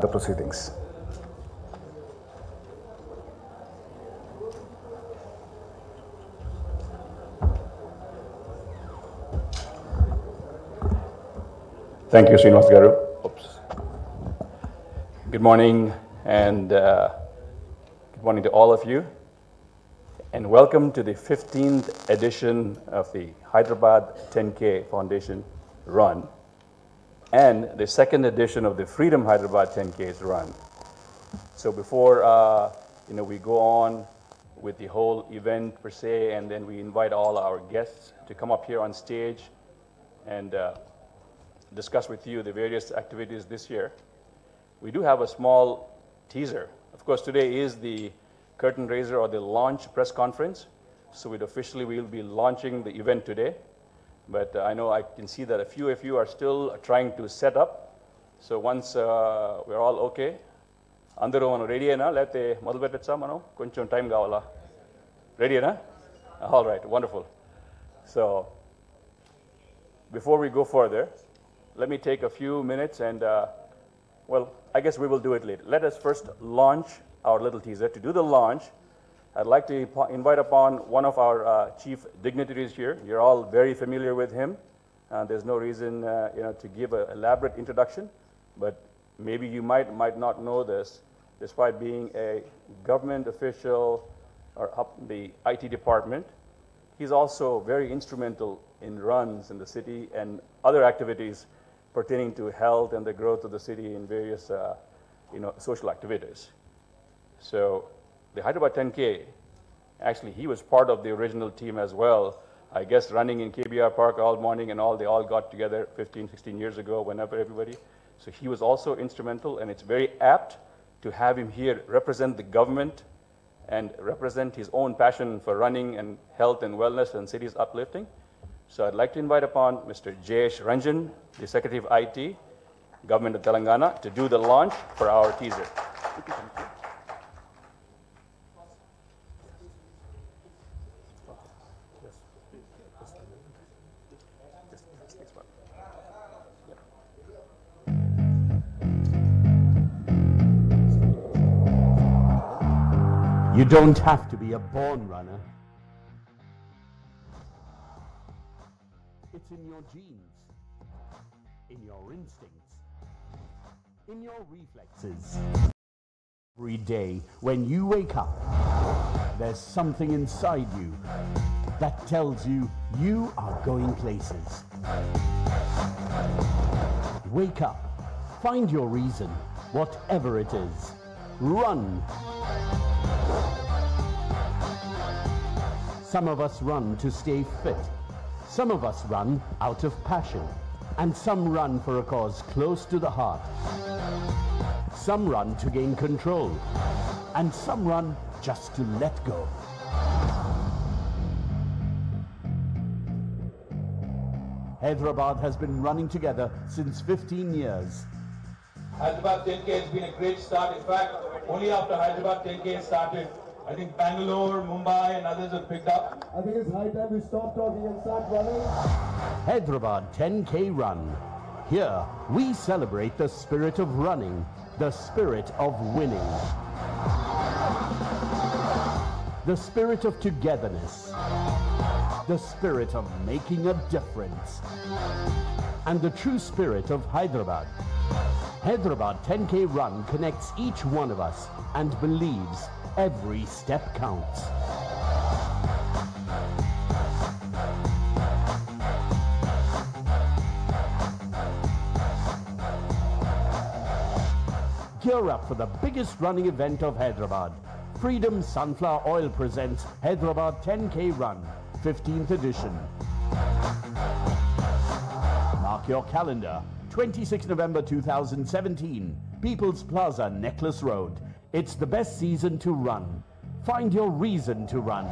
the proceedings. Thank you, Srinivas Garu. Oops. Good morning, and good morning to all of you, and welcome to the 15th edition of the Hyderabad 10k Foundation Run, and the second edition of the Freedom Hyderabad 10k's Run. So before we go on with the whole event per se, and then we invite all our guests to come up here on stage and discuss with you the various activities this year. We do have a small teaser. Of course, today is the curtain raiser or the launch press conference, so we'll be launching the event today. But I know I can see that a few of you are still trying to set up. So once we're all okay, andaru manu ready ena lete modalu pettecha manu koncham time kavala. Ready ena? All right, wonderful. So before we go further, let me take a few minutes and, well, I guess we will do it later. Let us first launch our little teaser. To do the launch, I'd like to invite upon one of our chief dignitaries here. You're all very familiar with him. There's no reason, to give an elaborate introduction, but maybe you might not know this, despite being a government official or up the IT department. He's also very instrumental in runs in the city and other activities pertaining to health and the growth of the city in various, social activities. So the Hyderabad 10K, actually, he was part of the original team as well. I guess running in KBR Park all morning and all, they all got together 15, 16 years ago, whenever everybody. So he was also instrumental, and it's very apt to have him here represent the government and represent his own passion for running and health and wellness and city's uplifting. So I'd like to invite upon Mr. Jayesh Ranjan, the Secretary of IT, Government of Telangana, to do the launch for our teaser. You don't have to be a born runner. It's in your genes, in your instincts, in your reflexes. Every day when you wake up, there's something inside you that tells you you are going places. Wake up, find your reason, whatever it is. Run. Some of us run to stay fit. Some of us run out of passion, and some run for a cause close to the heart. Some run to gain control, and some run just to let go. Hyderabad has been running together since 15 years. Hyderabad 10K has been a great start. In fact, only after Hyderabad 10K started, I think Bangalore, Mumbai and others have picked up. I think it's high time we stop talking and start running. Hyderabad 10K Run. Here, we celebrate the spirit of running, the spirit of winning, the spirit of togetherness, the spirit of making a difference, and the true spirit of Hyderabad. Hyderabad 10K Run connects each one of us and believes every step counts. Gear up for the biggest running event of Hyderabad. Freedom Sunflower Oil presents Hyderabad 10K Run, 15th edition. Mark your calendar, 26 November 2017, People's Plaza, Necklace Road. It's the best season to run. Find your reason to run.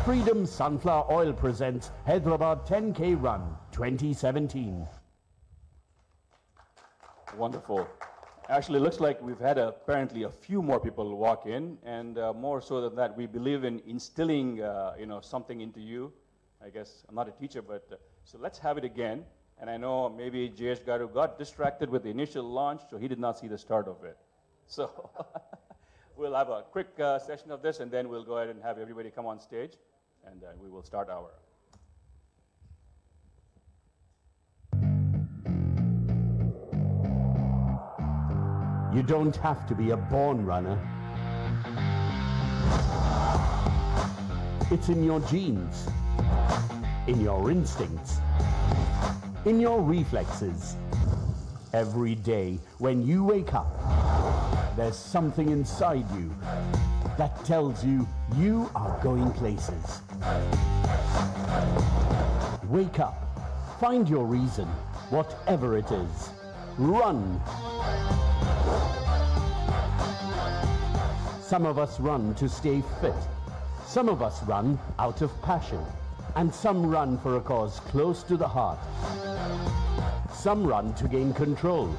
Freedom Sunflower Oil presents Hyderabad 10K Run 2017. Wonderful. Actually, it looks like we've had apparently a few more people walk in, and more so than that, we believe in instilling something into you I guess I'm not a teacher, but so let's have it again. And I know maybe Jayesh Garu got distracted with the initial launch, so he did not see the start of it. So we'll have a quick session of this, and then we'll go ahead and have everybody come on stage, and we will start our. You don't have to be a born runner. It's in your genes, in your instincts, in your reflexes. Every day when you wake up, there's something inside you that tells you you are going places. Wake up, find your reason, whatever it is. Run. Some of us run to stay fit. Some of us run out of passion. And some run for a cause close to the heart. Some run to gain control.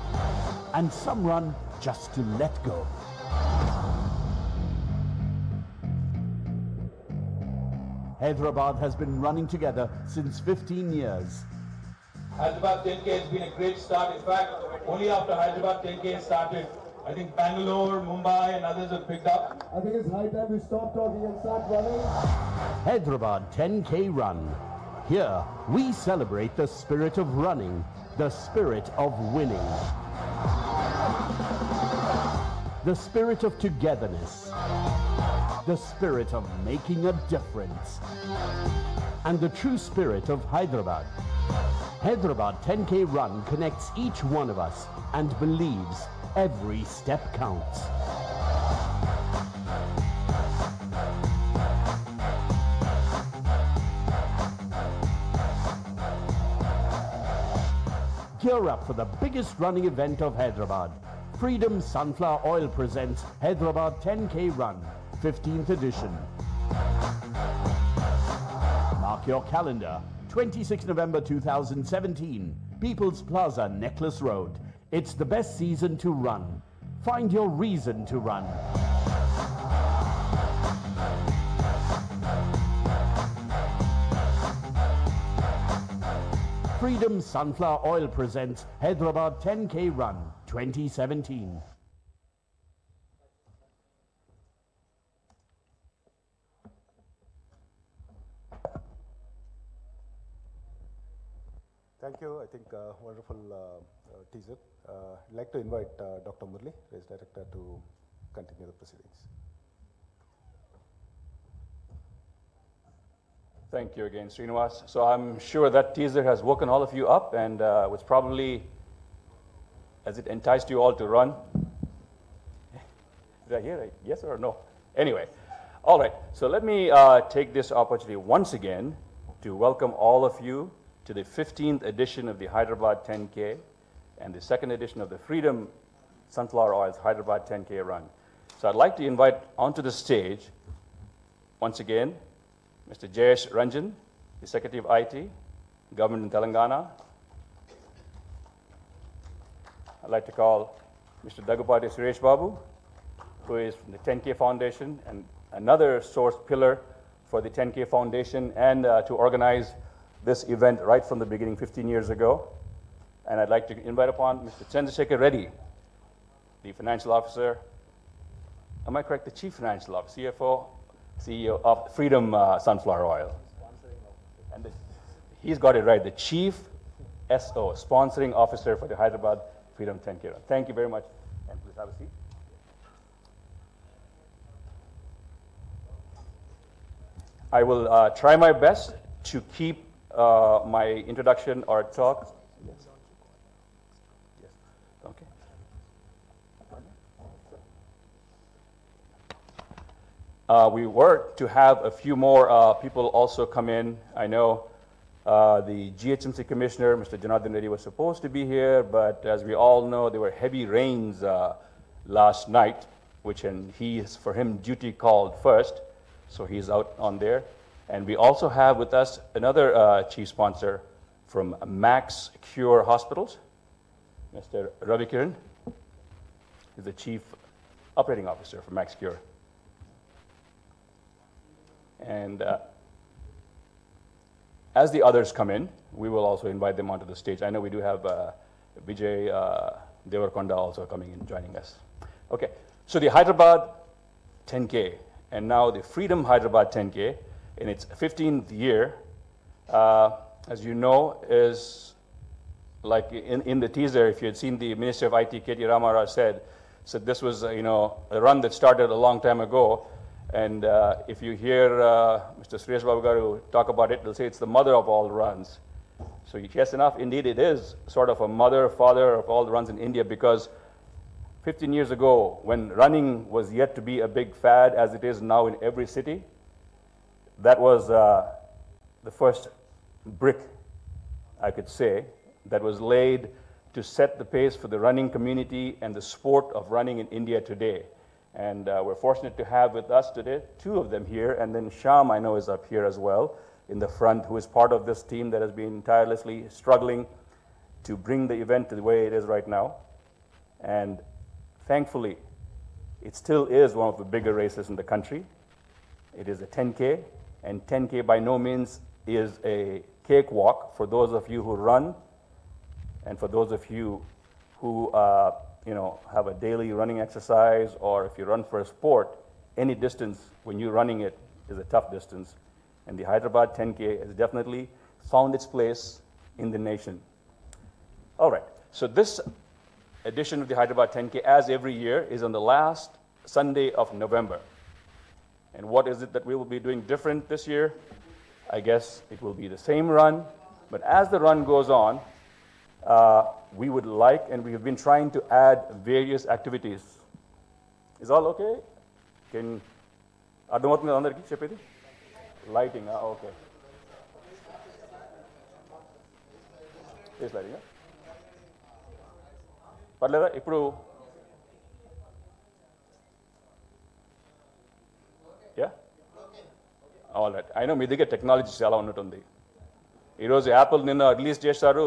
And some run just to let go. Hyderabad has been running together since 15 years. Hyderabad 10k has been a great start. In fact, only after Hyderabad 10k started, I think Bangalore, Mumbai and others have picked up. I think it's high time we stop talking and start running. Hyderabad 10k Run. Here, we celebrate the spirit of running, the spirit of winning. The spirit of togetherness. The spirit of making a difference. And the true spirit of Hyderabad. Hyderabad 10k Run connects each one of us and believes every step counts. Gear up for the biggest running event of Hyderabad. Freedom Sunflower Oil presents Hyderabad 10k Run, 15th edition. Mark your calendar, 26 November 2017, People's Plaza, Necklace Road. It's the best season to run. Find your reason to run. Freedom Sunflower Oil presents Hyderabad 10k Run 2017. Thank you. I think wonderful teaser. I'd like to invite Dr. Murli, Race Director, to continue the proceedings. Thank you again, Srinivas. So I'm sure that teaser has woken all of you up and was probably, has it enticed you all to run? Did I hear it? Yes or no? Anyway, all right. So let me take this opportunity once again to welcome all of you to the 15th edition of the Hyderabad 10K and the second edition of the Freedom Sunflower Oils Hyderabad 10K Run. So I'd like to invite onto the stage, once again, Mr. Jayesh Ranjan, the Secretary of IT, Government in Telangana. I'd like to call Mr. Dagupati Suresh Babu, who is from the 10K Foundation and another source pillar for the 10K Foundation and to organize this event right from the beginning 15 years ago. And I'd like to invite upon Mr. Chandrasekhar Reddy, the Financial Officer, am I correct, the Chief Financial Officer, CFO, CEO of Freedom Sunflower Oil. And he's got it right, the Chief SO, Sponsoring Officer for the Hyderabad Freedom 10K Run. Thank you very much, and please have a seat. I will try my best to keep my introduction or talk. Yes. Yes. Okay. We were to have a few more people also come in. I know the GHMC Commissioner, Mr. Janardhan Reddy, was supposed to be here, but as we all know, there were heavy rains last night, which for him, duty called first, so he's out on there. And we also have with us another chief sponsor from Max Cure Hospitals, Mr. Ravi Kiran. He's the Chief Operating Officer for Max Cure. as the others come in, we will also invite them onto the stage. I know we do have Vijay Devarakonda also coming in, joining us. Okay, so the Hyderabad 10K, and now the Freedom Hyderabad 10K, in its 15th year, as you know, is like in the teaser, if you had seen the Minister of IT, K.T. Ramarao said this was, a run that started a long time ago. And if you hear Mr. Suresh Babu Garu talk about it, they'll say it's the mother of all runs. So yes enough, indeed it is sort of a mother, father of all the runs in India, because 15 years ago, when running was yet to be a big fad as it is now in every city, that was the first brick, I could say, that was laid to set the pace for the running community and the sport of running in India today. And we're fortunate to have with us today 2 of them here, and then Shyam, I know, is up here as well in the front, who is part of this team that has been tirelessly struggling to bring the event to the way it is right now. And thankfully, it still is one of the bigger races in the country. It is a 10K, and 10K by no means is a cakewalk for those of you who run, and for those of you who have a daily running exercise, or if you run for a sport, any distance when you're running it is a tough distance. And the Hyderabad 10K has definitely found its place in the nation. All right, so this edition of the Hyderabad 10K, as every year, is on the last Sunday of November. And what is it that we will be doing different this year? I guess it will be the same run, but as the run goes on, we would like, and we have been trying to add various activities. Is all okay? Can అర్థమవుతుంది అందరికీ చెప్పేది? Lighting, okay. Face lighting, పర్లేదా ఇప్పుడు? Yeah? All right. I know మీ దగ్గర technology చాలా ఉన్నట్టుంది. ఈరోజు Apple నిన్న రిలీజ్ చేశారు,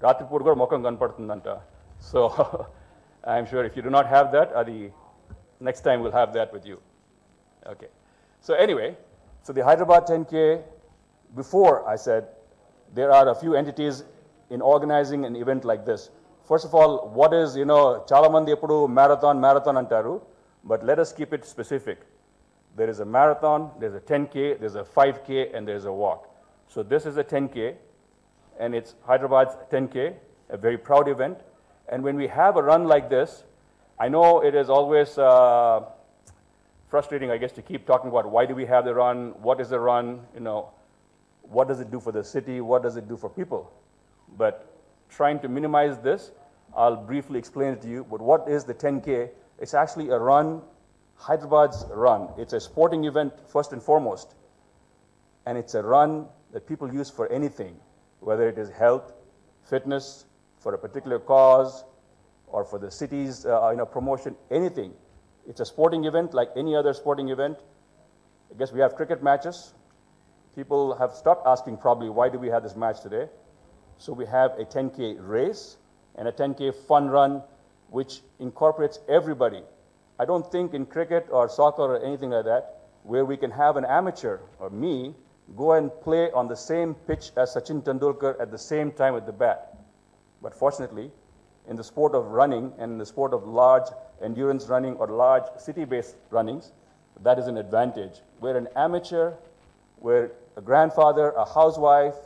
రాత్రిపూట కూడా ముఖం కనపడుతుందంట. So I'm sure if you do not have that, next time we'll have that with you. Okay. So anyway, so the Hyderabad 10K, before I said, there are a few entities in organizing an event like this. First of all, what is, చాలా మంది ఎప్పుడు marathon అంటారు, but let us keep it specific. There is a marathon, there's a 10K, there's a 5K, and there's a walk. So this is a 10K, and it's Hyderabad's 10K, a very proud event. And when we have a run like this, I know it is always frustrating, I guess, to keep talking about why do we have the run, what is the run, what does it do for the city, what does it do for people. But trying to minimize this, I'll briefly explain it to you. But what is the 10K? It's actually a run, Hyderabad's run. It's a sporting event first and foremost. And it's a run that people use for anything, whether it is health, fitness, for a particular cause, or for the city's promotion, anything. It's a sporting event like any other sporting event. I guess we have cricket matches. People have stopped asking probably, why do we have this match today? So we have a 10K race and a 10K fun run, which incorporates everybody. I don't think in cricket or soccer or anything like that, where we can have an amateur or me go and play on the same pitch as Sachin Tendulkar at the same time with the bat. But fortunately, in the sport of running and in the sport of large endurance running or large city-based runnings, that is an advantage. Where an amateur, where a grandfather, a housewife,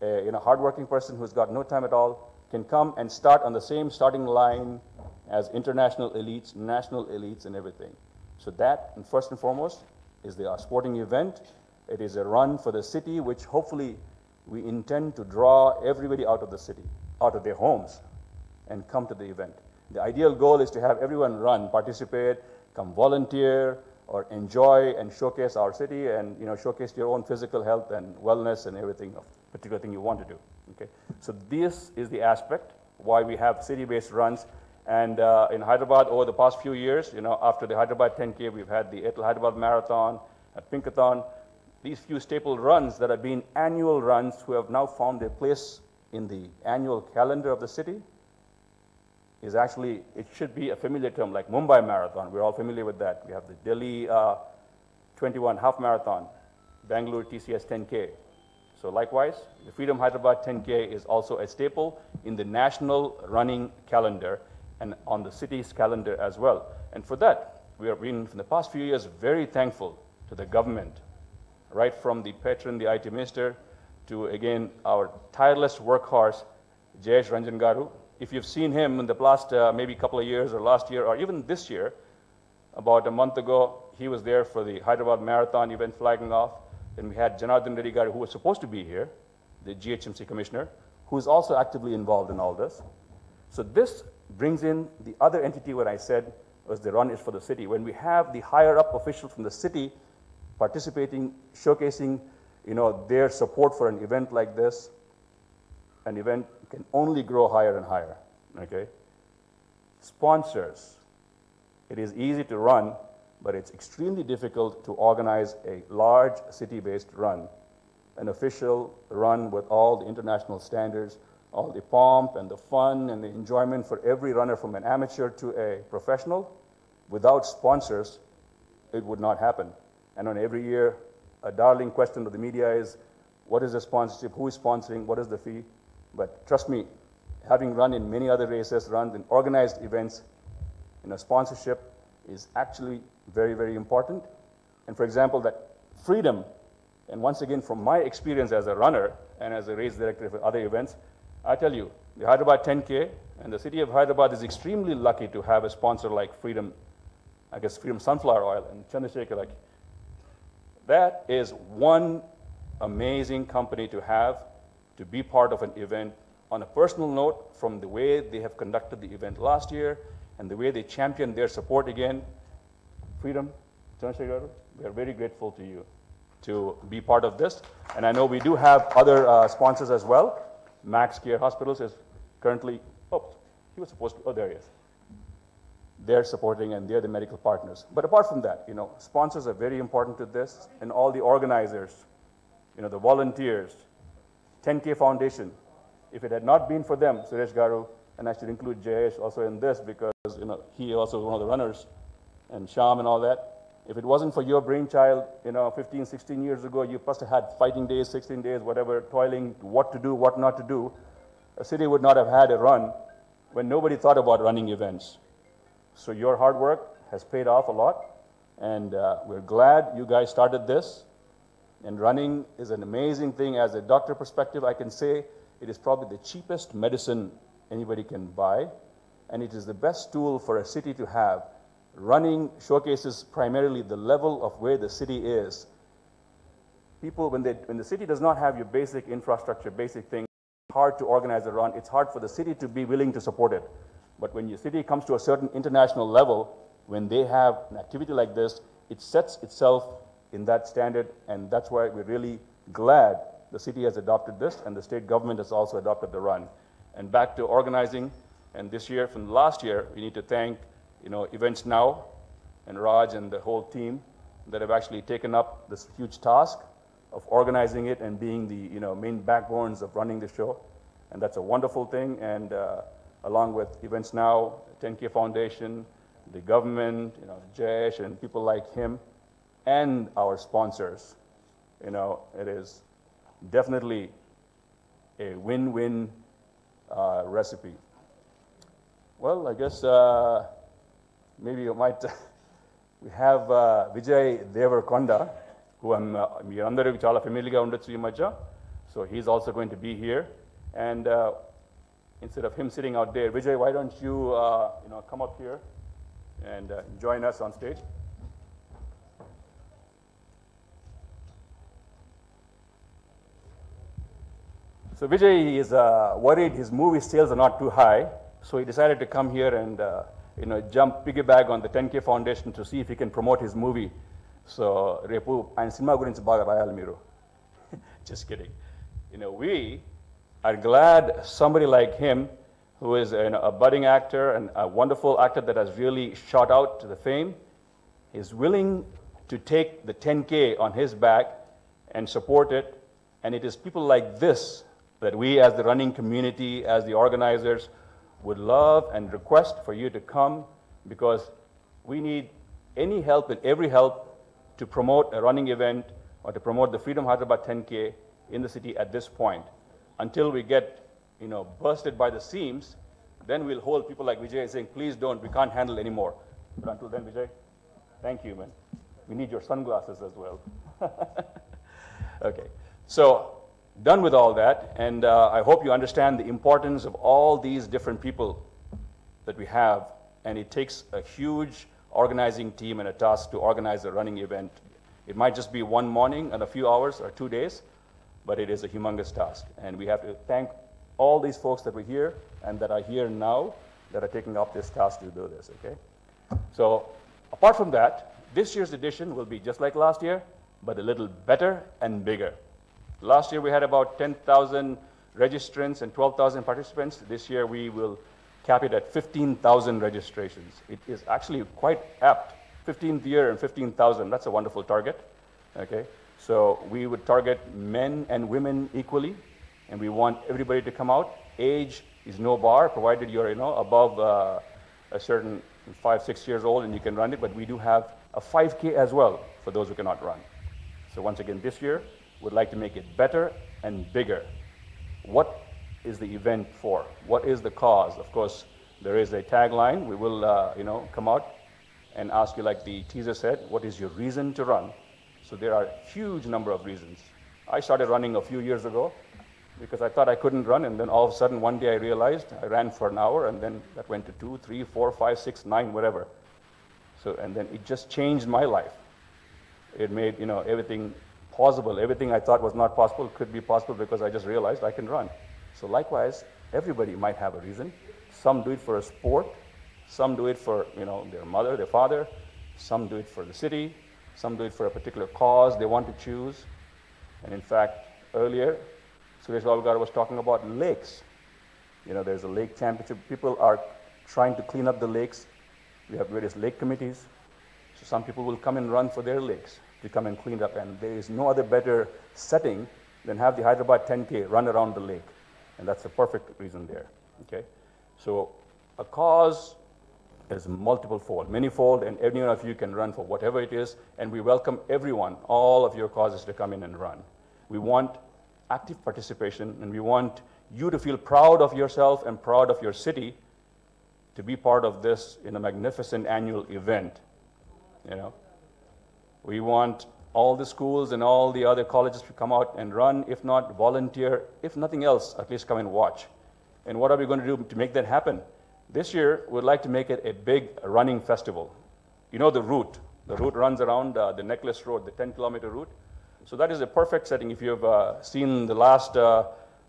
a hardworking person who's got no time at all, can come and start on the same starting line as international elites, national elites, and everything. So that, and first and foremost, is the sporting event. It is a run for the city, which hopefully we intend to draw everybody out of the city, out of their homes, and come to the event. The ideal goal is to have everyone run, participate, come volunteer, or enjoy and showcase our city, and showcase your own physical health and wellness and everything of particular thing you want to do. Okay, so this is the aspect why we have city-based runs. And in Hyderabad, over the past few years, after the Hyderabad 10K, we've had the Etel Hyderabad Marathon, at Pinkathon, these few staple runs that have been annual runs who have now found their place in the annual calendar of the city is actually, it should be a familiar term like Mumbai Marathon. We're all familiar with that. We have the Delhi 21 half marathon, Bangalore TCS 10K. So likewise, the Freedom Hyderabad 10K is also a staple in the national running calendar and on the city's calendar as well. And for that, we have been, for the past few years, very thankful to the government, right from the patron, the IT minister, to, again, our tireless workhorse, Jayesh Ranjan Garu. If you've seen him in the last maybe couple of years or last year or even this year, about a month ago, he was there for the Hyderabad Marathon event flagging off. Then we had Janardhan Reddy Garu, who was supposed to be here, the GHMC commissioner, who is also actively involved in all this. So this brings in the other entity where I said was the run is for the city. When we have the higher up officials from the city participating, showcasing, their support for an event like this, an event can only grow higher and higher, okay? Sponsors. It is easy to run, but it's extremely difficult to organize a large city-based run, an official run with all the international standards, all the pomp and the fun and the enjoyment for every runner from an amateur to a professional. Without sponsors, it would not happen. And on every year, a darling question of the media is, what is the sponsorship, who is sponsoring, what is the fee? But trust me, having run in many other races, run in organized events, sponsorship is actually very, very important. And for example, that freedom, and once again, from my experience as a runner and as a race director for other events, I tell you, the Hyderabad 10K and the city of Hyderabad is extremely lucky to have a sponsor like Freedom, I guess Freedom Sunflower Oil and Chandrasekhar. Like, that is one amazing company to have, to be part of an event. On a personal note, from the way they have conducted the event last year and the way they championed their support again, Freedom, Chandrasekhar, we are very grateful to you to be part of this. And I know we do have other sponsors as well. Max Care Hospitals is currently, he was supposed to, there he is. They're supporting and they're the medical partners. But apart from that, sponsors are very important to this, and all the organizers, the volunteers, 10K Foundation. If it had not been for them, Suresh Garu, and I should include Jayesh also in this because he also was one of the runners, and Sham and all that. If it wasn't for your brainchild, 15, 16 years ago, you must have had fighting days, 16 days, whatever, toiling, what to do, what not to do. A city would not have had a run when nobody thought about running events. So your hard work has paid off a lot, and we're glad you guys started this. And running is an amazing thing. As a doctor perspective, I can say it is probably the cheapest medicine anybody can buy, and it is the best tool for a city to have. Running showcases primarily the level of where the city is. People, when the city does not have your basic infrastructure, basic things, it's hard to organize a run. It's hard for the city to be willing to support it. But when your city comes to a certain international level, when they have an activity like this, it sets itself in that standard, and that's why we're really glad the city has adopted this, and the state government has also adopted the run. And back to organizing, and this year, from last year, we need to thank Events Now and Raj and the whole team that have actually taken up this huge task of organizing it and being the main backbones of running the show. And that's a wonderful thing. And along with Events Now, 10K Foundation, the government, Jayesh and people like him, and our sponsors, it is definitely a win-win recipe. Well, I guess maybe you might, we have Vijay Devarakonda, who meerandaru chala familiar ga undొచ్చు ఈ మధ్య. So he's also going to be here. And instead of him sitting out there, Vijay, why don't you come up here and join us on stage? So Vijay is worried his movie sales are not too high, so he decided to come here and jump piggyback on the 10K Foundation to see if he can promote his movie. So repu ఆయన cinema గురించి బాగా రాయాలి మీరు. Just kidding. We are glad somebody like him, who is a budding actor and a wonderful actor that has really shot out to the fame, is willing to take the 10K on his back and support it. And it is people like this that we as the running community, as the organizers, would love and request for you to come, because we need any help and every help to promote a running event or to promote the Freedom Hyderabad 10K in the city at this point. Until we get, bursted by the seams, then we'll hold people like Vijay saying, please don't, we can't handle anymore. But until then, Vijay, thank you, man. We need your sunglasses as well. Okay, so done with all that, and I hope you understand the importance of all these different people that we have, and it takes a huge organizing team and a task to organize a running event. It might just be one morning and a few hours or 2 days, but it is a humongous task, and we have to thank all these folks that were here and that are here now that are taking up this task to do this, okay? So apart from that, this year's edition will be just like last year, but a little better and bigger. Last year we had about 10,000 registrants and 12,000 participants. This year we will cap it at 15,000 registrations. It is actually quite apt. 15th year and 15,000, that's a wonderful target, okay? So we would target men and women equally, and we want everybody to come out. Age is no bar, provided you're above a certain 5, 6 years old and you can run it, but we do have a 5K as well for those who cannot run. So once again, this year, we'd like to make it better and bigger. What is the event for? What is the cause? Of course, there is a tagline. We will, come out and ask you, like the teaser said, what is your reason to run? So there are a huge number of reasons. I started running a few years ago because I thought I couldn't run, and then all of a sudden one day I realized I ran for an hour, and then that went to 2, 3, 4, 5, 6, 9, whatever. So, and then it just changed my life. It made, everything possible. Everything I thought was not possible could be possible because I just realized I can run. So likewise, everybody might have a reason. Some do it for a sport. Some do it for, their mother, their father. Some do it for the city. Some do it for a particular cause they want to choose. And in fact, earlier, Suresh Babu was talking about lakes. There's a lake championship. People are trying to clean up the lakes. We have various lake committees. So some people will come and run for their lakes to come and clean up. And there is no other better setting than have the Hyderabad 10k run around the lake. And that's the perfect reason there, okay? So a cause is multiple fold, many fold, and any one of you can run for whatever it is, and we welcome everyone, all of your causes to come in and run. We want active participation, and we want you to feel proud of yourself and proud of your city to be part of this in a magnificent annual event, We want all the schools and all the other colleges to come out and run, if not volunteer, if nothing else, at least come and watch. And what are we going to do to make that happen? This year, we'd like to make it a big running festival. The route. The route runs around the Necklace Road, the 10-kilometer route. So that is a perfect setting. If you've seen the last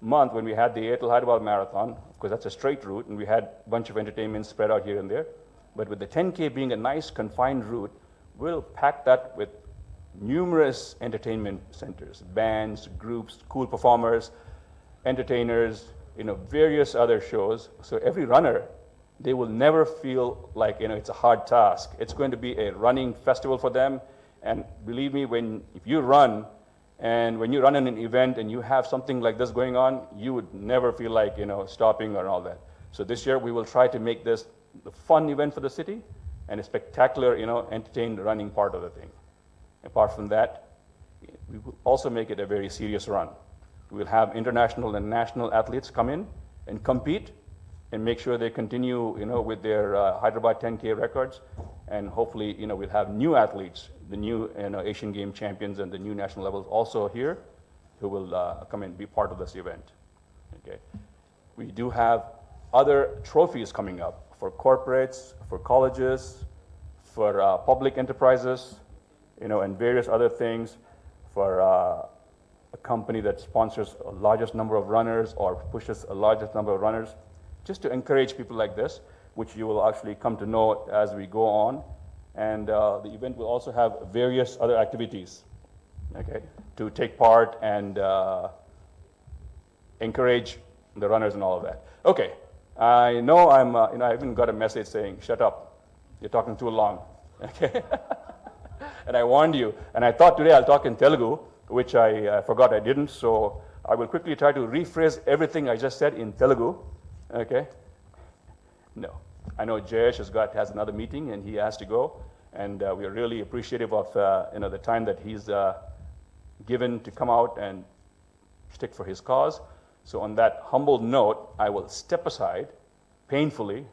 month when we had the Airtel Hyderabad Marathon, of course, that's a straight route, and we had a bunch of entertainment spread out here and there. But with the 10K being a nice confined route, we'll pack that with numerous entertainment centers, bands, groups, cool performers, entertainers, various other shows. So every runner, they will never feel like, it's a hard task. It's going to be a running festival for them. And believe me, if you run, and when you run in an event and you have something like this going on, you would never feel like, stopping or all that. So this year, we will try to make this the fun event for the city and a spectacular, entertained running part of the thing. Apart from that, we will also make it a very serious run. We will have international and national athletes come in and compete and make sure they continue, with their Hyderabad 10K records. And hopefully, we'll have new athletes, the new Asian Game champions and the new national levels also here who will come and be part of this event. Okay. We do have other trophies coming up for corporates, for colleges, for public enterprises, and various other things, for a company that sponsors a largest number of runners or pushes a largest number of runners, just to encourage people like this, which you will actually come to know as we go on. And the event will also have various other activities, okay, to take part and encourage the runners and all of that. Okay, I know I even got a message saying, shut up, you're talking too long, okay? And I warned you, and I thought today I'll talk in Telugu, which I forgot I didn't, so I will quickly try to rephrase everything I just said in Telugu, okay? No, I know Jayesh has another meeting and he has to go, and we are really appreciative of the time that he's given to come out and stick for his cause. So on that humble note, I will step aside painfully.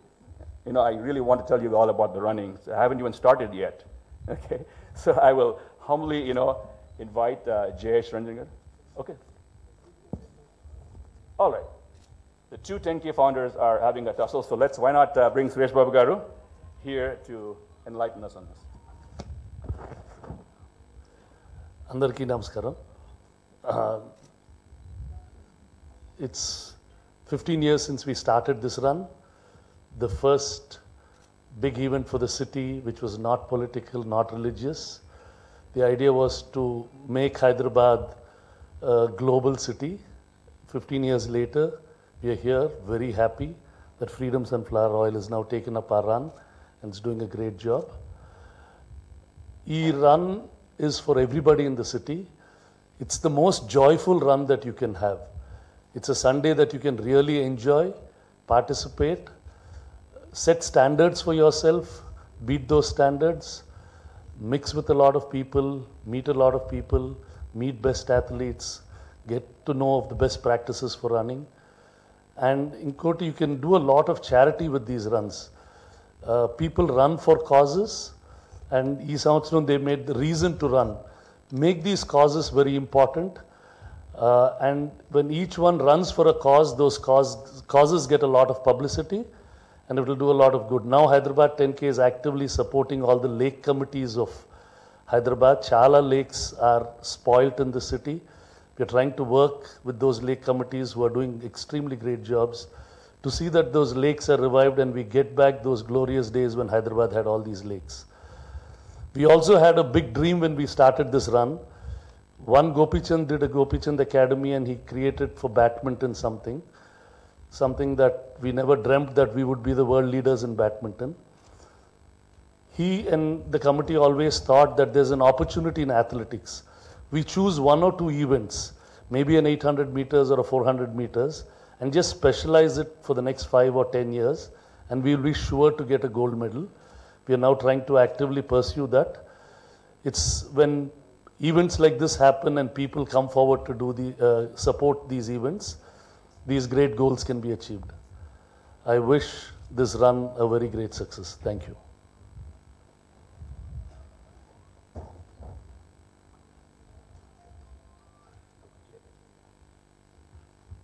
You know, I really want to tell you all about the running. I haven't even started yet. Okay, so I will humbly, you know, invite Jayesh Ranjangar. Okay. All right. The two 10K founders are having a tussle, so why not bring Suresh Babu Garu here to enlighten us on this. Andarki namaskaram. It's 15 years since we started this run. The first big event for the city, which was not political, not religious. The idea was to make Hyderabad a global city. 15 years later, we are here, very happy that Freedom Sunflower Oil has now taken up our run and is doing a great job. E-run is for everybody in the city. It's the most joyful run that you can have. It's a Sunday that you can really enjoy, participate, set standards for yourself, beat those standards, mix with a lot of people, meet a lot of people, meet best athletes, get to know of the best practices for running. And in Koti, you can do a lot of charity with these runs. People run for causes, and they made the reason to run. Make these causes very important. And when each one runs for a cause, those causes get a lot of publicity, and it will do a lot of good. Now Hyderabad 10K is actively supporting all the lake committees of Hyderabad. Chala lakes are spoilt in the city. We are trying to work with those lake committees who are doing extremely great jobs to see that those lakes are revived and we get back those glorious days when Hyderabad had all these lakes. We also had a big dream when we started this run. One Gopichand did a Gopichand Academy and he created for badminton something that we never dreamt that we would be the world leaders in badminton. He and the committee always thought that there's an opportunity in athletics. We choose one or two events, maybe an 800 meters or a 400 meters, and just specialize it for the next 5 or 10 years, and we'll be sure to get a gold medal. We are now trying to actively pursue that. It's when events like this happen and people come forward to do support these events, these great goals can be achieved. I wish this run a very great success. Thank you.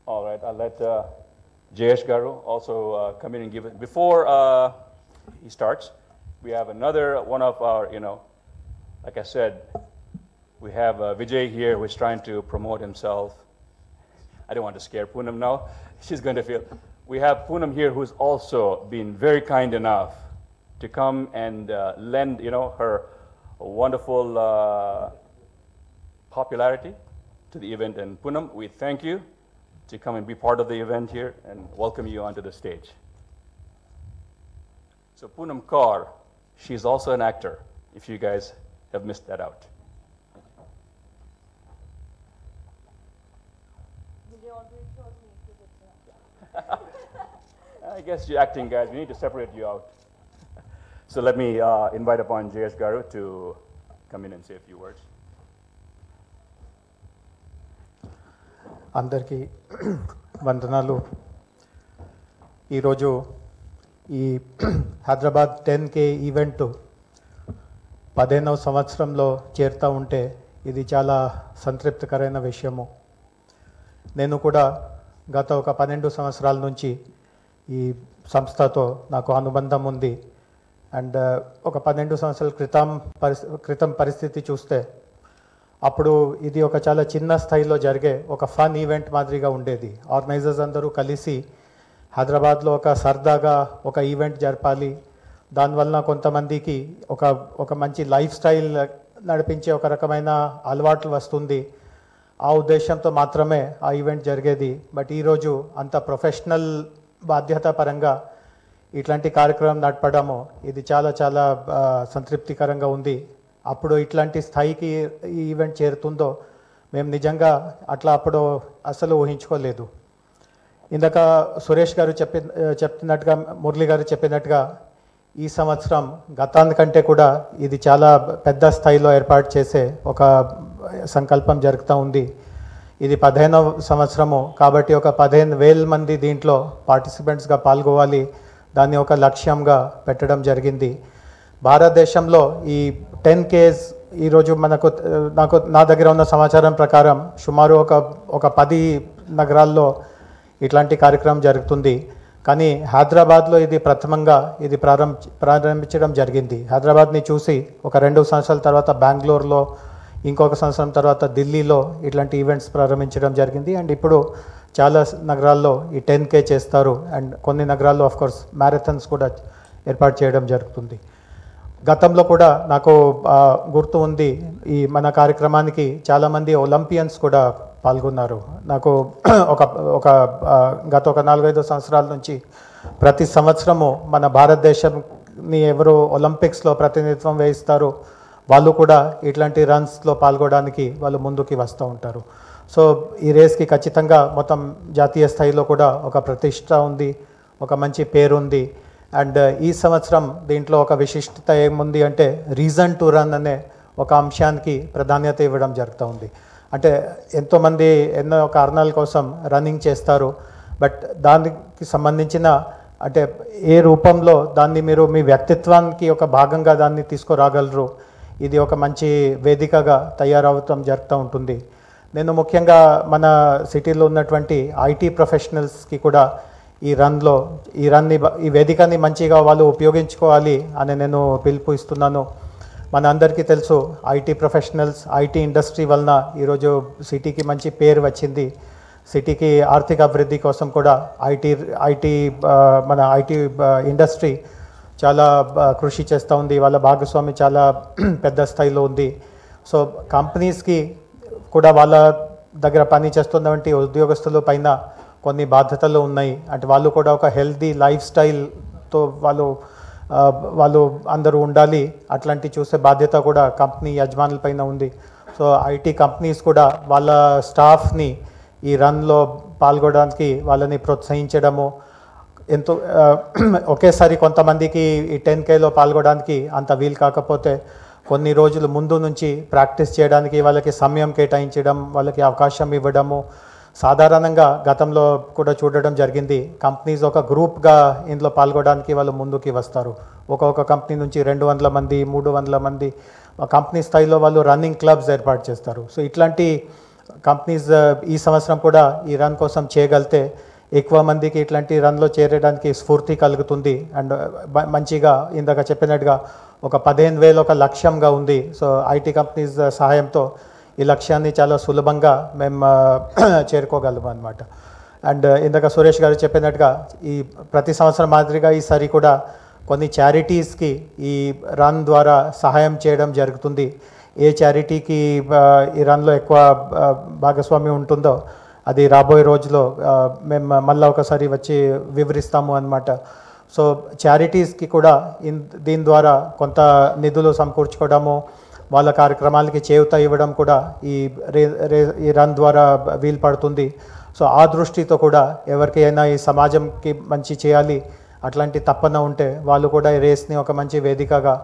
All right, I'll let Jayesh Garu also come in and give it. Before he starts, we have another one of our, like I said, we have Vijay here who is trying to promote himself. I don't want to scare Poonam now. She's going to feel. We have Poonam here who's also been very kind enough to come and lend, her wonderful popularity to the event. And Poonam, we thank you to come and be part of the event here and welcome you onto the stage. So Poonam Kaur, she's also an actor, if you guys have missed that out. I guess you're acting, guys. We need to separate you out. So let me invite upon Jayesh Garu to come in and say a few words. అందరికీ వందనాలు. ఈరోజు ఈ Hyderabad 10K event 15వ సంవత్సరంలో చేరుతూ ఉంటే ఇది చాలా సంతృప్తికరమైన విషయము. నేను కూడా గత ఒక 12 సంవత్సరాల నుంచి ఈ సంస్థతో నాకు అనుబంధం ఉంది. అండ్ ఒక 12 సంవత్సరాల క్రితం పరిస్థితి చూస్తే అప్పుడు ఇది ఒక చాలా చిన్న స్థాయిలో జరిగే ఒక ఫన్ ఈవెంట్ మాదిరిగా ఉండేది. ఆర్గనైజర్స్ అందరూ కలిసి హైదరాబాద్లో ఒక సరదాగా ఒక ఈవెంట్ జరపాలి, దానివల్ల కొంతమందికి ఒక మంచి లైఫ్ స్టైల్ నడిపించే ఒక రకమైన అలవాట్లు వస్తుంది, ఆ ఉద్దేశంతో మాత్రమే ఆ ఈవెంట్ జరిగేది. బట్ ఈరోజు అంత ప్రొఫెషనల్ బాధ్యత పరంగా ఇట్లాంటి కార్యక్రమం నడపడము ఇది చాలా చాలా సంతృప్తికరంగా ఉంది. అప్పుడు ఇట్లాంటి స్థాయికి ఈ ఈవెంట్ చేరుతుందో మేము నిజంగా అప్పుడు అసలు ఊహించుకోలేదు. ఇందాక సురేష్ గారు చెప్తున్నట్టుగా, మురళి గారు చెప్పినట్టుగా ఈ సంవత్సరం గతానికంటే కూడా ఇది చాలా పెద్ద స్థాయిలో ఏర్పాటు చేసే ఒక సంకల్పం జరుగుతూ ఉంది. ఇది 15వ సంవత్సరము కాబట్టి ఒక 15,000 మంది దీంట్లో పార్టిసిపెంట్స్గా పాల్గొవాలి, దాన్ని ఒక లక్ష్యంగా పెట్టడం జరిగింది. భారతదేశంలో ఈ 10Ks ఈరోజు నా దగ్గర ఉన్న సమాచారం ప్రకారం సుమారు ఒక 10 నగరాల్లో ఇట్లాంటి కార్యక్రమం జరుగుతుంది. కానీ హైదరాబాద్లో ఇది ప్రథమంగా ఇది ప్రారంభించడం జరిగింది. హైదరాబాద్ని చూసి ఒక 2 సంవత్సరాల తర్వాత బెంగళూరులో, ఇంకొక సంవత్సరం తర్వాత ఢిల్లీలో ఇట్లాంటి ఈవెంట్స్ ప్రారంభించడం జరిగింది. అండ్ ఇప్పుడు చాలా నగరాల్లో ఈ 10K చేస్తారు. అండ్ కొన్ని నగరాల్లో ఆఫ్కోర్స్ మ్యారథాన్స్ కూడా ఏర్పాటు చేయడం జరుగుతుంది. గతంలో కూడా నాకు గుర్తు ఉంది, ఈ మన కార్యక్రమానికి చాలామంది ఒలింపియన్స్ కూడా పాల్గొన్నారు. నాకు గత 4-5 సంవత్సరాల నుంచి ప్రతి సంవత్సరము మన భారతదేశాన్ని ఎవరు ఒలింపిక్స్లో ప్రతినిధిత్వం వహిస్తారు వాళ్ళు కూడా ఇట్లాంటి రన్స్లో పాల్గొనడానికి వాళ్ళు ముందుకి వస్తూ ఉంటారు. సో ఈ రేస్కి ఖచ్చితంగా మొత్తం జాతీయ స్థాయిలో కూడా ఒక ప్రతిష్ట ఉంది, ఒక మంచి పేరు ఉంది. అండ్ ఈ సంవత్సరం దీంట్లో ఒక విశిష్టత ఏముంది అంటే రీజన్ టు రన్ అనే ఒక అంశానికి ప్రాధాన్యత ఇవ్వడం జరుగుతూ ఉంది. అంటే ఎంతోమంది ఎన్నో కారణాల కోసం రన్నింగ్ చేస్తారు, బట్ దానికి సంబంధించిన అంటే ఏ రూపంలో దాన్ని మీరు మీ వ్యక్తిత్వానికి ఒక భాగంగా దాన్ని తీసుకురాగలరు, ఇది ఒక మంచి వేదికగా తయారవటం జరుగుతూ ఉంటుంది. నేను ముఖ్యంగా మన సిటీలో ఉన్నటువంటి ఐటీ ప్రొఫెషనల్స్కి కూడా ఈ వేదికని మంచిగా వాళ్ళు ఉపయోగించుకోవాలి అని నేను పిలుపు ఇస్తున్నాను. మన అందరికీ తెలుసు ఐటీ ప్రొఫెషనల్స్, ఐటీ ఇండస్ట్రీ వలన ఈరోజు సిటీకి మంచి పేరు వచ్చింది. సిటీకి ఆర్థిక అభివృద్ధి కోసం కూడా మన ఐటీ ఇండస్ట్రీ చాలా కృషి చేస్తూ ఉంది. వాళ్ళ భాగస్వామి చాలా పెద్ద స్థాయిలో ఉంది. సో కంపెనీస్కి కూడా వాళ్ళ దగ్గర పని చేస్తున్నటువంటి ఉద్యోగస్తుల పైన కొన్ని బాధ్యతలు ఉన్నాయి. అంటే వాళ్ళు కూడా ఒక హెల్తీ లైఫ్ స్టైల్తో వాళ్ళు అందరూ ఉండాలి. అట్లాంటి చూసే బాధ్యత కూడా కంపెనీ యజమానుల పైన ఉంది. సో ఐటీ కంపెనీస్ కూడా వాళ్ళ స్టాఫ్ని ఈ రన్లో పాల్గొనడానికి వాళ్ళని ప్రోత్సహించడము, ఎంతో ఒకేసారి కొంతమందికి ఈ 10Kలో పాల్గొనడానికి అంత వీలు కాకపోతే కొన్ని రోజులు ముందు నుంచి ప్రాక్టీస్ చేయడానికి వాళ్ళకి సమయం కేటాయించడం, వాళ్ళకి అవకాశం ఇవ్వడము. సాధారణంగా గతంలో కూడా చూడడం జరిగింది, కంపెనీస్ ఒక గ్రూప్గా ఇందులో పాల్గొనడానికి వాళ్ళు ముందుకి వస్తారు. ఒక్కొక్క కంపెనీ నుంచి 200 మంది 300 మంది కంపెనీ స్థాయిలో వాళ్ళు రన్నింగ్ క్లబ్స్ ఏర్పాటు చేస్తారు. సో ఇట్లాంటి కంపెనీస్ ఈ సంవత్సరం కూడా ఈ రన్ కోసం చేయగలితే ఎక్కువ మందికి ఇట్లాంటి రన్లో చేరడానికి స్ఫూర్తి కలుగుతుంది. అండ్ మంచిగా ఇందాక చెప్పినట్టుగా ఒక 15,000 ఒక లక్ష్యంగా ఉంది. సో ఐటీ కంపెనీస్ సహాయంతో ఈ లక్ష్యాన్ని చాలా సులభంగా మేము చేరుకోగలము అన్నమాట. అండ్ ఇందాక సురేష్ గారు చెప్పినట్టుగా ఈ ప్రతి సంవత్సరం మాదిరిగా ఈసారి కూడా కొన్ని చారిటీస్కి ఈ రన్ ద్వారా సహాయం చేయడం జరుగుతుంది. ఏ చారిటీకి ఈ రన్లో ఎక్కువ భాగస్వామ్యం ఉంటుందో అది రాబోయే రోజులో మేము మళ్ళీ ఒకసారి వచ్చి వివరిస్తాము అన్నమాట. సో చారిటీస్కి కూడా దీని ద్వారా కొంత నిధులు సమకూర్చుకోవడము, వాళ్ళ కార్యక్రమాలకి చేయూత ఇవ్వడం కూడా ఈ రన్ ద్వారా వీలు పడుతుంది. సో ఆ దృష్టితో కూడా ఎవరికైనా ఈ సమాజంకి మంచి చేయాలి అట్లాంటి తప్పన ఉంటే వాళ్ళు కూడా ఈ రేస్ని ఒక మంచి వేదికగా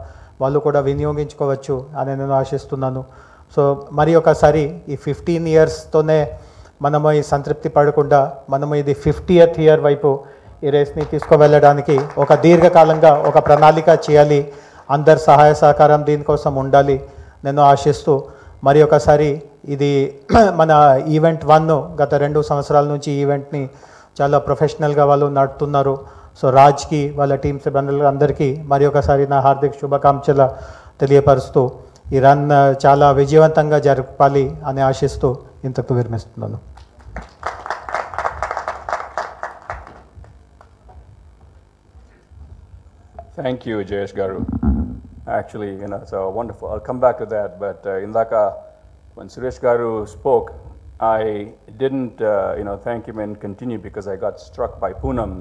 వాళ్ళు కూడా వినియోగించుకోవచ్చు అని నేను ఆశిస్తున్నాను. సో మరి ఒకసారి ఈ 15 ఇయర్స్తోనే మనము ఈ సంతృప్తి పడకుండా మనము ఇది 50th ఇయర్ వైపు ఈ రేస్ని తీసుకువెళ్ళడానికి ఒక దీర్ఘకాలంగా ఒక ప్రణాళిక చేయాలి. అందరి సహాయ సహకారం దీనికోసం ఉండాలి నేను ఆశిస్తూ మరి ఒకసారి ఇది మన ఈవెంట్ 1 గత 2 సంవత్సరాల నుంచి ఈవెంట్ని చాలా ప్రొఫెషనల్గా వాళ్ళు నడుపుతున్నారు. సో రాజ్కి వాళ్ళ టీమ్ సిబ్బందులు అందరికీ మరి ఒకసారి నా హార్దిక శుభాకాంక్షలు తెలియపరుస్తూ ఈ రన్ చాలా విజయవంతంగా జరపాలి అని ఆశిస్తూ ఇంతకు విరమిస్తున్నాను. Thank you, Jayesh Garu. Actually, it's wonderful. I'll come back to that. But Indaka, when Suresh Garu spoke, I didn't, thank him and continue because I got struck by Poonam.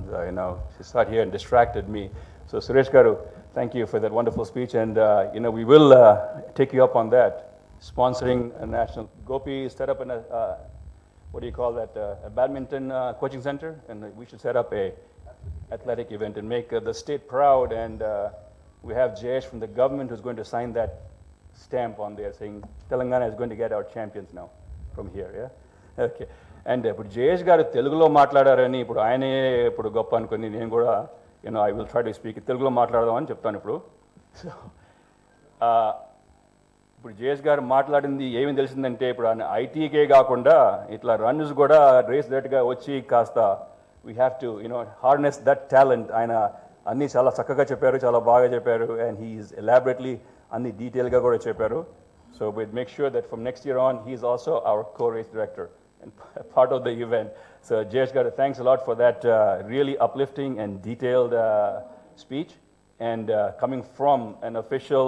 She sat here and distracted me. So Suresh Garu, thank you for that wonderful speech. And, we will take you up on that. Sponsoring a national, Gopi set up what do you call that, a badminton coaching center. And we should set up a athletic event and make the state proud. And we have Jayesh from the government who's going to sign that stamp on there saying Telangana is going to get our champions now from here. Yeah. Okay and ఇప్పుడు జయేష్ గారు తెలుగులో మాట్లాడారని ఇప్పుడు ఆయనే ఇప్పుడు గొప్ప అనుకుని నేను కూడా I will try to speak తెలుగులో మాట్లాడదామని చెప్తాను ఇప్పుడు సో ఇప్పుడు జయేష్ గారు మాట్లాడింది ఏమి తెలిసిందంటే ఇప్పుడు ఆయన ఐటీకే కాకుండా ఇట్లా రన్స్ కూడా రేస్ రేట్గా వచ్చి కాస్త we have to harness that talent ఆయన అన్నీ చాలా చక్కగా చెప్పారు చాలా బాగా చెప్పారు అండ్ హీఈస్ ఎలాబరేట్లీ అన్ని డీటెయిల్గా కూడా చెప్పారు so we'll make sure that from next year on he is also our co-race director and part of the event. So Jayesh Garu, thanks a lot for that really uplifting and detailed speech and coming from an official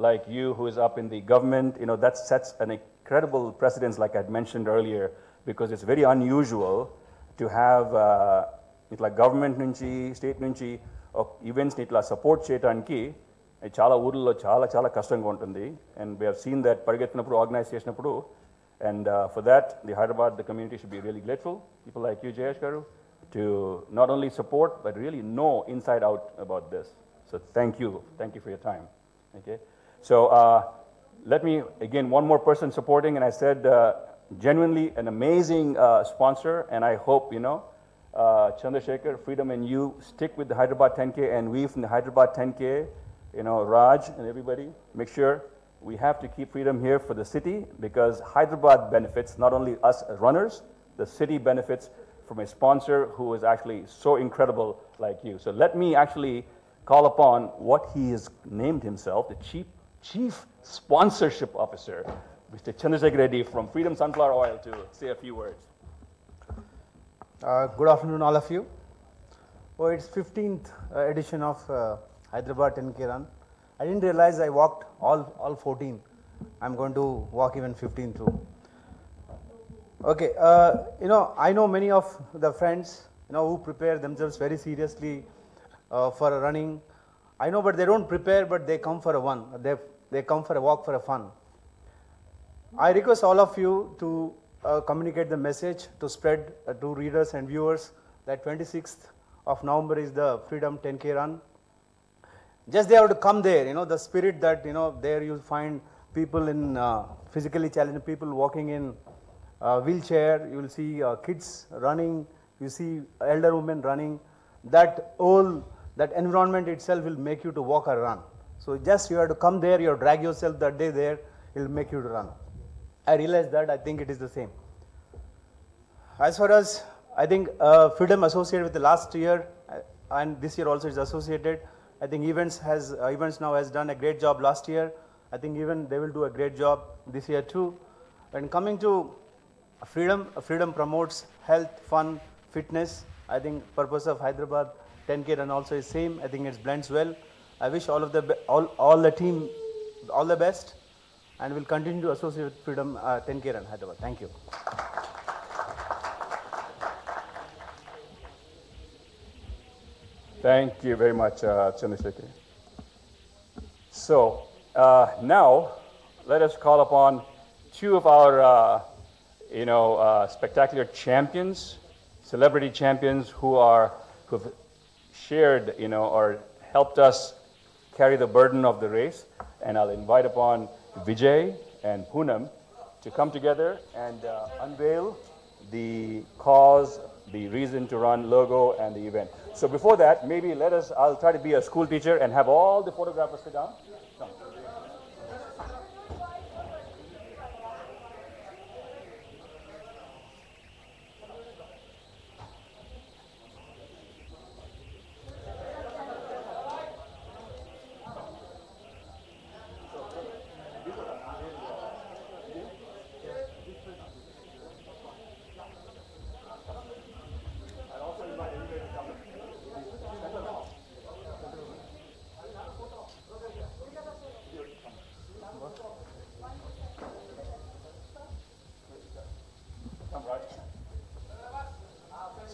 like you who is up in the government, that sets an incredible precedence like I mentioned earlier because it's very unusual to have itla government nunchi state nunchi events ni itla support cheyadaniki చాలా ఊర్లలో చాలా చాలా కష్టంగా ఉంటుంది and we have seen that పరిగెత్తినప్పుడు organise చేసినప్పుడు and for that the Hyderabad the community should be really grateful people like you Jayesh garu to not only support but really know inside out about this so thank you for your time okay so let me again one more person supporting and I said genuinely an amazing sponsor and I hope Chandrasekhar, Freedom and you stick with the Hyderabad 10k and we from the Hyderabad 10k Raj and everybody, make sure we have to keep Freedom here for the city because Hyderabad benefits, not only us as runners, the city benefits from a sponsor who is actually so incredible like you. So let me actually call upon what he has named himself, the Chief Sponsorship Officer, Mr. Chandrasekhar Reddy from Freedom Sunflower Oil to say a few words. Good afternoon all of you. Oh, it's 15th edition of Hyderabad 10k run. I didn't realize I walked all 14. I'm going to walk even 15 too. Okay, I know many of the friends, who prepare themselves very seriously for running. I know, but they don't prepare, but they come for a one. They come for a walk for a fun. I request all of you to communicate the message to spread to readers and viewers that 26th of November is the Freedom 10k run. Just they have to come there, the spirit that, there you'll find people in physically challenged people walking in wheelchair, you will see kids running, you see elder women running. That environment itself will make you to walk or run. So just you have to come there, you have to drag yourself that day there, it will make you to run. I realize that, I think it is the same. As far as, I think Freedom associated with the last year and this year also is associated. I think events now has done a great job last year. I think even they will do a great job this year too. When coming to Freedom promotes health, fun, fitness. I think purpose of Hyderabad 10k run also is same. I think it blends well. I wish all the team all the best, and will continue to associate with Freedom 10k run Hyderabad. Thank you. Thank you very much, Chandrasekhar. So now let us call upon two of our, spectacular champions, celebrity champions who've shared, or helped us carry the burden of the race. And I'll invite upon Vijay and Poonam to come together and unveil the cause, the reason to run logo and the event. So before that, maybe I'll try to be a school teacher and have all the photographers sit down. Come.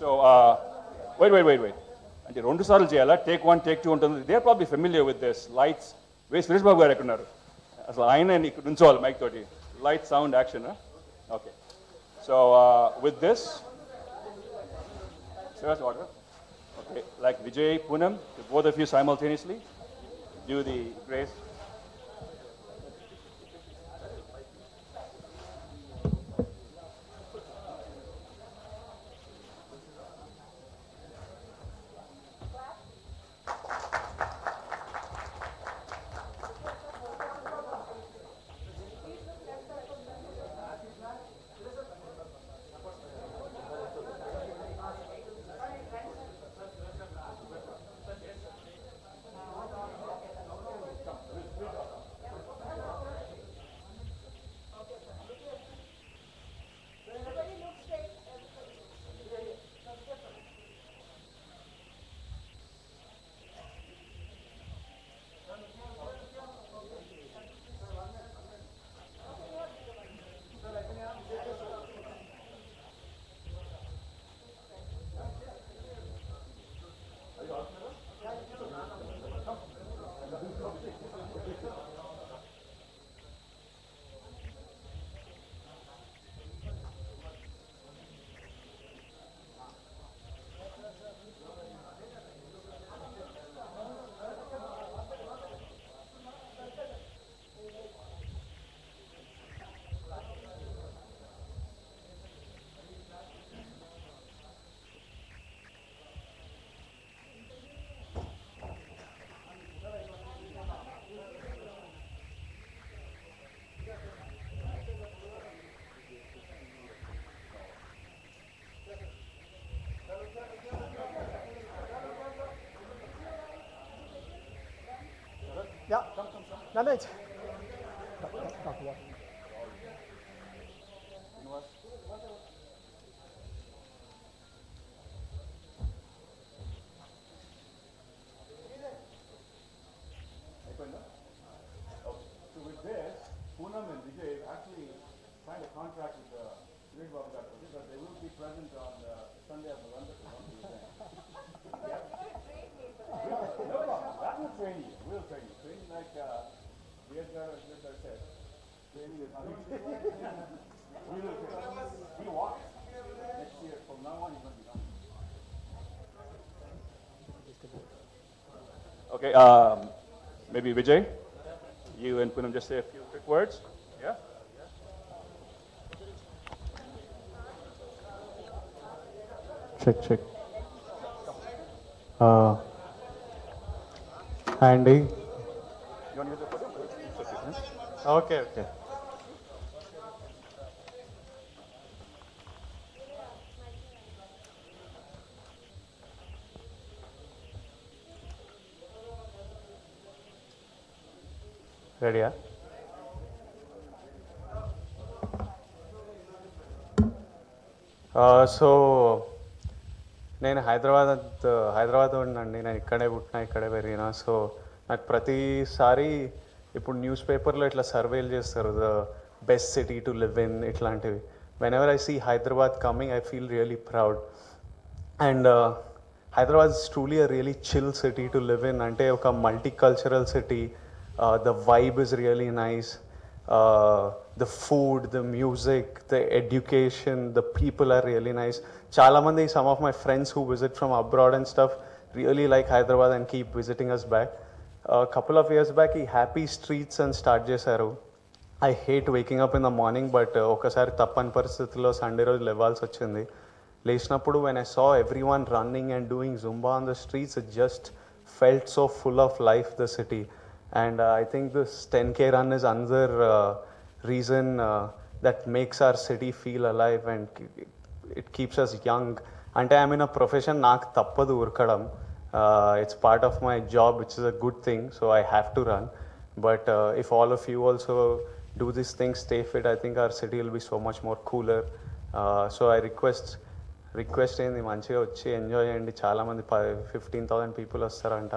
So, wait. అంటే 2 సార్లు చేయాలా? Take 1, take 2 ఉంటుంది. They are probably familiar with this. Lights Suresh Babu garu ఎక్కడున్నారు? అసలు ఆయన ఇక్కడ ఉంచోవాలి mike తోటి. Light, sound, action. Okay. So with this order. Okay, like Vijay, Poonam, both of you simultaneously do the grace. So with this, Poonam and Vijay actually signed a contract with Reddy, that they will be present on Sunday of November. Yeah. No, that will train you. We'll train you. Train you like Vijay said. Training is we will train. He walks. Next year, from now on, he's going to be done. Okay, maybe Vijay, you and Poonam just say a few quick words. Yeah? Check. Andy. You want to use the podium? Okay. Ready, yeah? So నేను హైదరాబాద్ ఉండండి. నేను ఇక్కడే పుట్టినా, ఇక్కడే పెరిగినా. So నాకు ప్రతిసారి ఇప్పుడు న్యూస్ పేపర్లో ఇట్లా సర్వేలు చేస్తారు, the best city to live in ఇట్లాంటివి. Whenever I see Hyderabad coming, I feel really proud. And Hyderabad is truly a really chill city to live in. అంటే ఒక multi cultural city. The vibe is really nice. The food, the music, the education, the people are really nice. Chalamandi, some of my friends who visit from abroad and stuff really like Hyderabad and keep visiting us back. A couple of years back, he happy streets and start chesaru. I hate waking up in the morning, but okasari tappani paristhitilo Sunday roju levalsi vachindi. Leshinappudu when I saw everyone running and doing Zumba on the streets, it just felt so full of life, the city. And I think this 10k run is another reason that makes our city feel alive and it keeps us young. Ante I'm in a profession, నాకు తప్పదు ఉరకడం. It's part of my job, which is a good thing, so I have to run. But if all of you also do these things, stay fit, I think our city will be so much more cooler. So I request ఏంది మంచిగా వచ్చి enjoy చేయండి. చాలామంది 15,000 people వస్తారంట.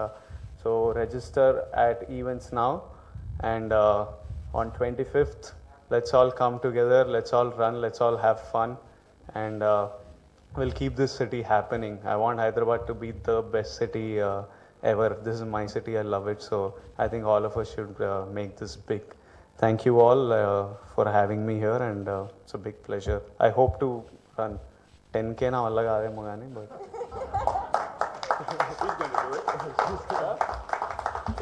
So register at events now, and on 25th, let's all come together, let's all run, let's all have fun, and we'll keep this city happening. I want Hyderabad to be the best city ever. This is my city, I love it, so I think all of us should make this big. Thank you all for having me here, and it's a big pleasure. I hope to run 10k na valla kaademo gaani, but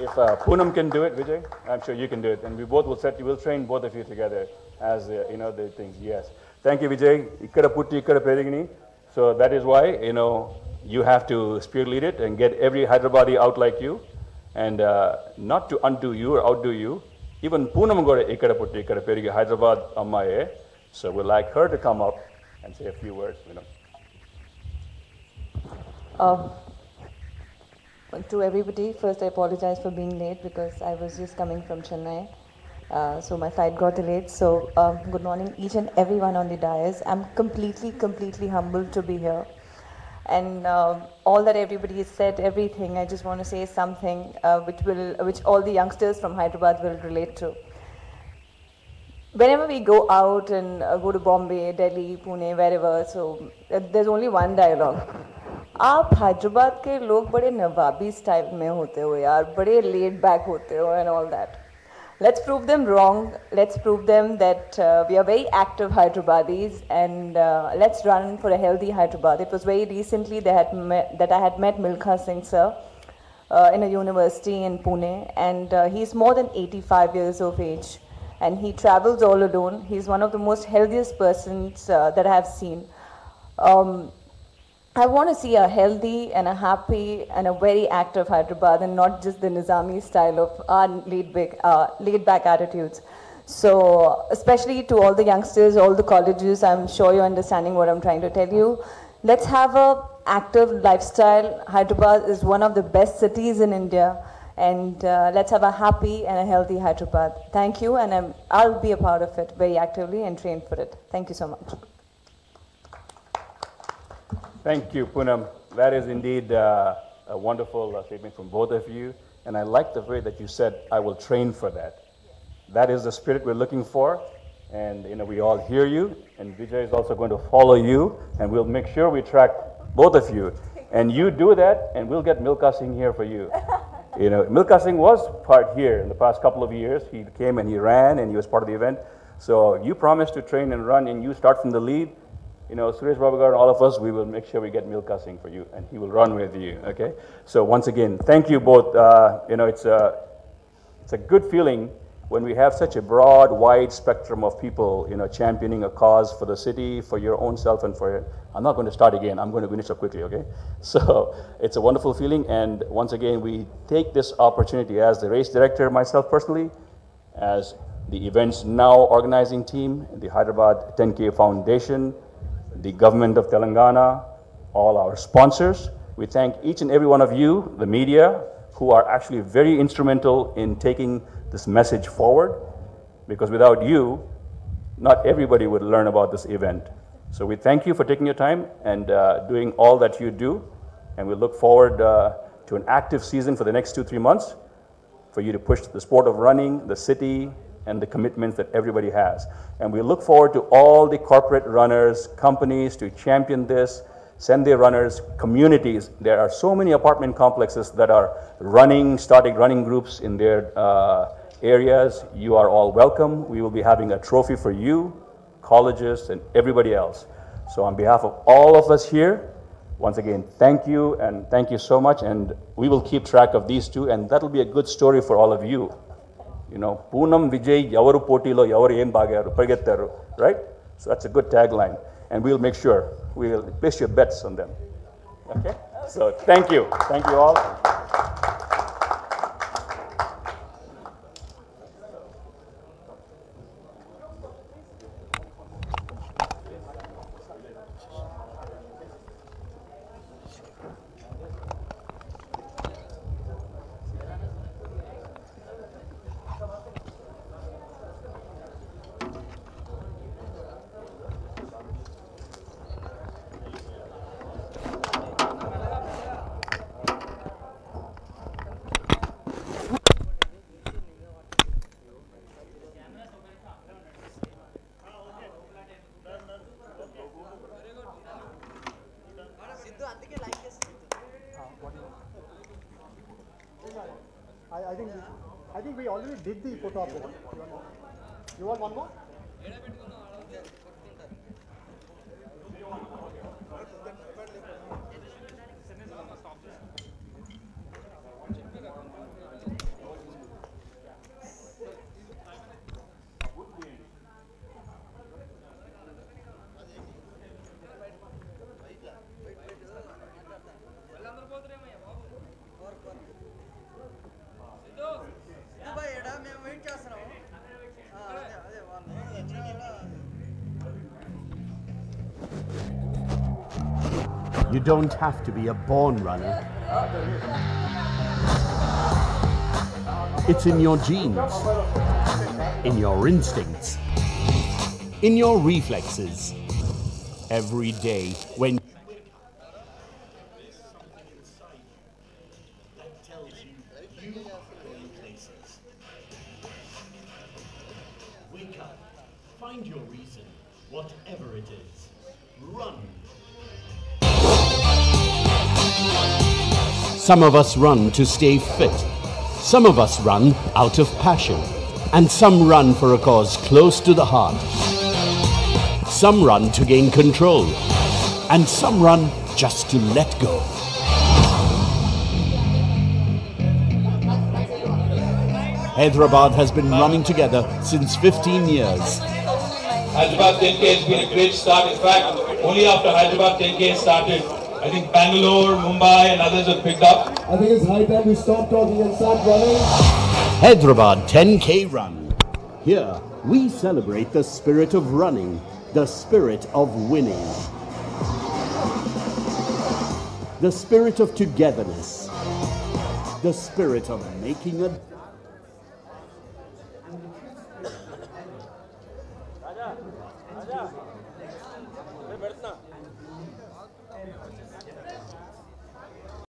if Poonam can do it, Vijay, I'm sure you can do it, and we both will train both of you together as the things. Yes, thank you, Vijay. Ikkada putti ikkada perigini, so that is why you have to spearlead it and get every Hyderabadi out like you, and not to undo you or outdo you. Even Poonam goda ikkada putti ikkada perigi Hyderabad ammaye, so we'd like her to come up and say a few words. To everybody, first I apologize for being late because I was just coming from Chennai, so my flight got delayed. So good morning each and everyone on the dais. I'm completely humbled to be here, and all that everybody has said, everything, I just want to say something which all the youngsters from Hyderabad will relate to. Whenever we go out and go to Bombay, Delhi, Pune, wherever, so there's only one dialogue. आप हैदराबाद के लोग बड़े नवाबी style में होते हो यार, बड़े laid back होते हो and all that. Let's prove them wrong. Let's prove them that we are very active Hyderabadis, and let's run for a healthy Hyderabad. It was very recently that I had met Milkha Singh sir in a university in Pune, and he's more than 85 years of age, and he travels all alone. He's one of the most healthiest persons that I have seen. I want to see a healthy and a happy and a very active Hyderabad, and not just the Nizami style of our laid back attitudes. So especially to all the youngsters, all the colleges, I'm sure you're understanding what I'm trying to tell you. Let's have a active lifestyle. Hyderabad is one of the best cities in India. And let's have a happy and a healthy Hyderabad. Thank you, and I'll be a part of it very actively and train for it. Thank you so much. Thank you, Poonam. That is indeed a wonderful statement from both of you. And I like the way that you said, I will train for that. That is the spirit we're looking for. And we all hear you. And Vijay is also going to follow you. And we'll make sure we track both of you. And you do that, and we'll get Milka Singh here for you. Milka Singh was part here in the past couple of years. He came and he ran, and he was part of the event. So you promised to train and run, and you start from the lead. Suresh Babagar and all of us, we will make sure we get Milka Singh for you, and he will run with you, okay? So once again, thank you both. It's a good feeling when we have such a broad, wide spectrum of people, championing a cause for the city, for your own self, and for I'm not going to start again. I'm going to finish up quickly, okay? So it's a wonderful feeling, and once again, we take this opportunity as the race director, myself personally, as the events now organizing team, the Hyderabad 10k Foundation, the government of Telangana, all our sponsors. We thank each and every one of you, the media, who are actually very instrumental in taking this message forward, because without you, not everybody would learn about this event. So we thank you for taking your time and doing all that you do, and we look forward to an active season for the next 2-3 months for you to push the sport of running, the city, and the commitments that everybody has. And we look forward to all the corporate runners, companies to champion this, send their runners, communities. There are so many apartment complexes that are starting running groups in their areas. You are all welcome. We will be having a trophy for you, colleges, and everybody else. So on behalf of all of us here, once again, thank you, and thank you so much. And we will keep track of these two, and that'll be a good story for all of you. Poonam, Vijay, Yavaru Potilo, Yavaru Em Bagaru, Parigettaru, right? So that's a good tagline. And we'll make sure, we'll place your bets on them. Okay? So thank you. Thank you all. I think we already did the photo op. You want one more? You don't have to be a born runner. It's in your genes, in your instincts, in your reflexes. Every day when wake up, find your reason, whatever it is. Run. some of us run to stay fit, some of us run out of passion, and some run for a cause close to the heart. Some run to gain control, and some run just to let go. Hyderabad has been running together since 15 years. Hyderabad 10k has been a great start. In fact, only after Hyderabad 10k started, I think Bangalore, Mumbai and others have picked up. I think it's high time we stop talking and start running. Hyderabad 10k Run. Here, we celebrate the spirit of running, the spirit of winning, the spirit of togetherness, the spirit of making a